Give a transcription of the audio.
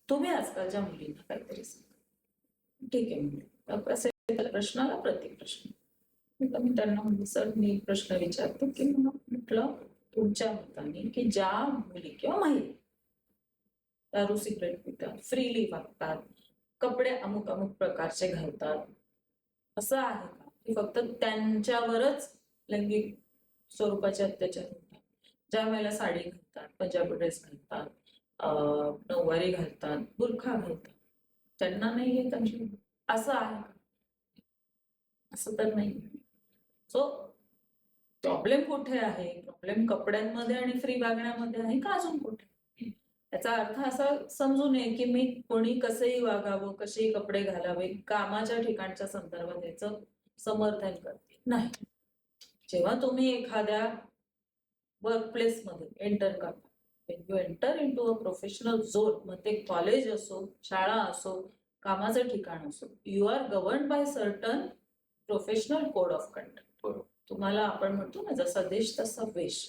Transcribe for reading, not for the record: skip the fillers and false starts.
तुम्ही आजकालच्या मुलींना काहीतरी सांगा. ठीक आहे म्हणजे असेल प्रश्नाला प्रतिप्रश्न. मी त्यांना म्हणजे सर मी प्रश्न विचारतो की म्हटलं तुमच्या मताने की ज्या मुली किंवा महिला दारू सिगरेट पितात, फ्रीली वागतात, कपडे अमुक अमुक प्रकारचे घालतात, असं आहे का की फक्त त्यांच्यावरच लैंगिक स्वरूपाचे अत्याचार होतात? ज्या वेळेला साडी घालतात, पंजाबी ड्रेस घालतात, नऊवारी घालतात, बुरखा घालतात, त्यांना नाही येत असं आहे का? असं तर नाही. सो प्रॉब्लेम कुठे आहे? प्रॉब्लेम कपड्यांमध्ये आणि फ्री वागण्यामध्ये आहे का अजून कुठे? याचा अर्थ असा समजू नये की मी कोणी कसंही वागावं, कसेही कपडे घालावे, कामाच्या ठिकाणच्या संदर्भात याचं समर्थन करते नाही. जेव्हा तुम्ही एखाद्या वर्क प्लेसमध्ये एंटर करता, when you enter into a professional zone, मग ते कॉलेज असो, शाळा असो, कामाचं ठिकाण असो, you are governed by certain professional code of conduct. तुम्हाला आपण म्हणतो ना जसा देश तसा वेश.